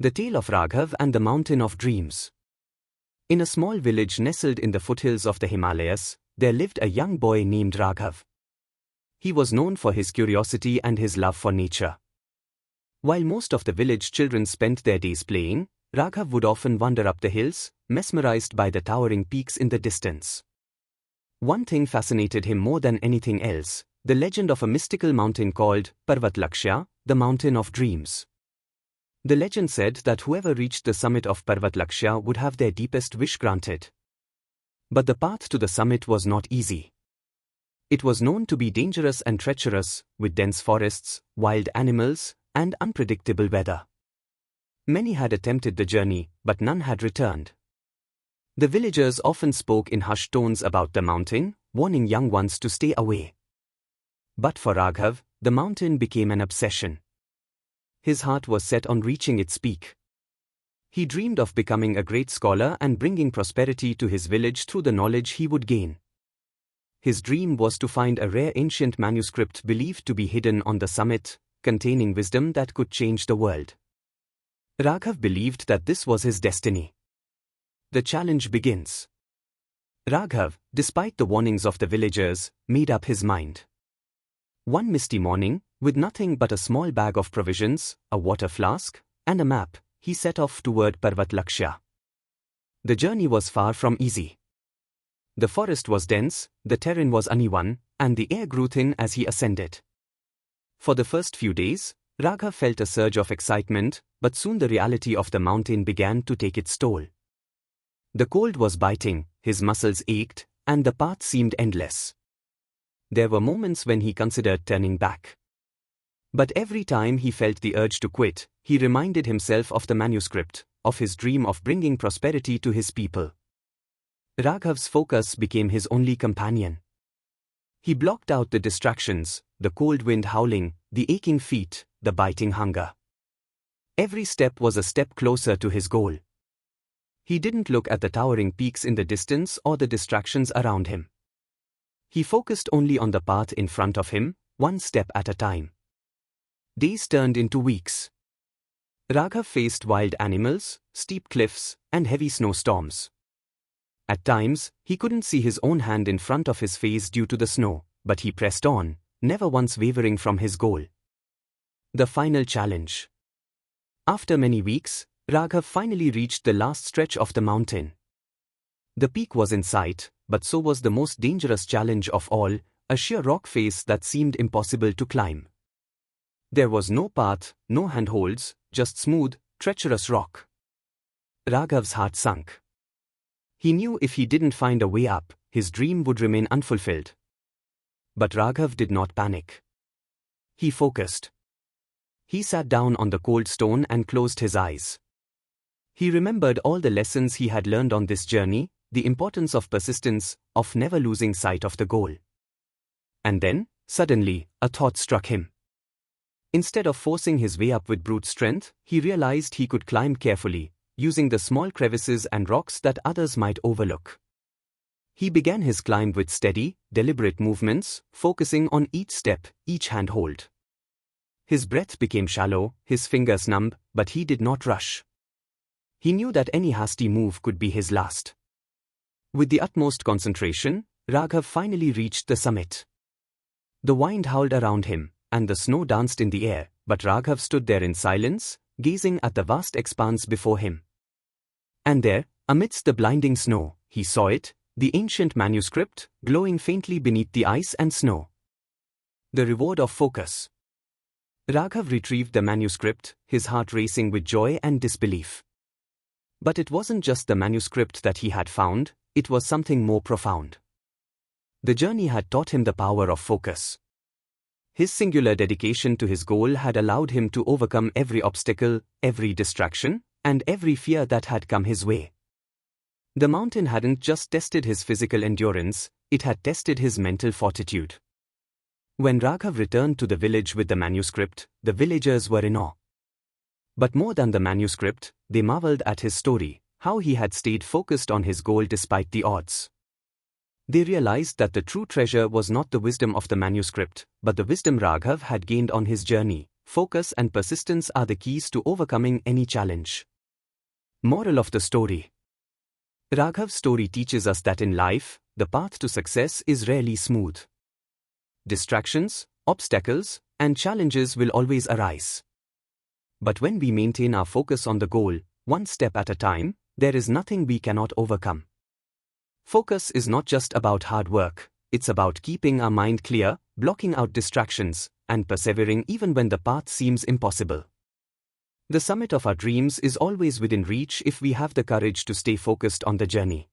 The Tale of Raghav and the Mountain of Dreams. In a small village nestled in the foothills of the Himalayas, there lived a young boy named Raghav. He was known for his curiosity and his love for nature. While most of the village children spent their days playing, Raghav would often wander up the hills, mesmerized by the towering peaks in the distance. One thing fascinated him more than anything else: the legend of a mystical mountain called Parvat-Lakshya, the Mountain of Dreams. The legend said that whoever reached the summit of Parvat-Lakshya would have their deepest wish granted. But the path to the summit was not easy. It was known to be dangerous and treacherous, with dense forests, wild animals, and unpredictable weather. Many had attempted the journey, but none had returned. The villagers often spoke in hushed tones about the mountain, warning young ones to stay away. But for Raghav, the mountain became an obsession. His heart was set on reaching its peak. He dreamed of becoming a great scholar and bringing prosperity to his village through the knowledge he would gain. His dream was to find a rare ancient manuscript believed to be hidden on the summit, containing wisdom that could change the world. Raghav believed that this was his destiny. The challenge begins. Raghav, despite the warnings of the villagers, made up his mind. One misty morning, with nothing but a small bag of provisions, a water flask, and a map, he set off toward Parvat-Lakshya. The journey was far from easy. The forest was dense, the terrain was uneven, and the air grew thin as he ascended. For the first few days, Raghav felt a surge of excitement, but soon the reality of the mountain began to take its toll. The cold was biting, his muscles ached, and the path seemed endless. There were moments when he considered turning back. But every time he felt the urge to quit, he reminded himself of the manuscript, of his dream of bringing prosperity to his people. Raghav's focus became his only companion. He blocked out the distractions, the cold wind howling, the aching feet, the biting hunger. Every step was a step closer to his goal. He didn't look at the towering peaks in the distance or the distractions around him. He focused only on the path in front of him, one step at a time. Days turned into weeks. Raghav faced wild animals, steep cliffs, and heavy snowstorms. At times, he couldn't see his own hand in front of his face due to the snow, but he pressed on, never once wavering from his goal. The final challenge. After many weeks, Raghav finally reached the last stretch of the mountain. The peak was in sight, but so was the most dangerous challenge of all, a sheer rock face that seemed impossible to climb. There was no path, no handholds, just smooth, treacherous rock. Raghav's heart sunk. He knew if he didn't find a way up, his dream would remain unfulfilled. But Raghav did not panic. He focused. He sat down on the cold stone and closed his eyes. He remembered all the lessons he had learned on this journey, the importance of persistence, of never losing sight of the goal. And then, suddenly, a thought struck him. Instead of forcing his way up with brute strength, he realized he could climb carefully, using the small crevices and rocks that others might overlook. He began his climb with steady, deliberate movements, focusing on each step, each handhold. His breath became shallow, his fingers numb, but he did not rush. He knew that any hasty move could be his last. With the utmost concentration, Raghav finally reached the summit. The wind howled around him, and the snow danced in the air, but Raghav stood there in silence, gazing at the vast expanse before him. And there, amidst the blinding snow, he saw it, the ancient manuscript, glowing faintly beneath the ice and snow. The reward of focus. Raghav retrieved the manuscript, his heart racing with joy and disbelief. But it wasn't just the manuscript that he had found, it was something more profound. The journey had taught him the power of focus. His singular dedication to his goal had allowed him to overcome every obstacle, every distraction, and every fear that had come his way. The mountain hadn't just tested his physical endurance, it had tested his mental fortitude. When Raghav returned to the village with the manuscript, the villagers were in awe. But more than the manuscript, they marveled at his story, how he had stayed focused on his goal despite the odds. They realized that the true treasure was not the wisdom of the manuscript, but the wisdom Raghav had gained on his journey, focus and persistence are the keys to overcoming any challenge. Moral of the story. Raghav's story teaches us that in life, the path to success is rarely smooth. Distractions, obstacles, and challenges will always arise. But when we maintain our focus on the goal, one step at a time, there is nothing we cannot overcome. Focus is not just about hard work, it's about keeping our mind clear, blocking out distractions, and persevering even when the path seems impossible. The summit of our dreams is always within reach if we have the courage to stay focused on the journey.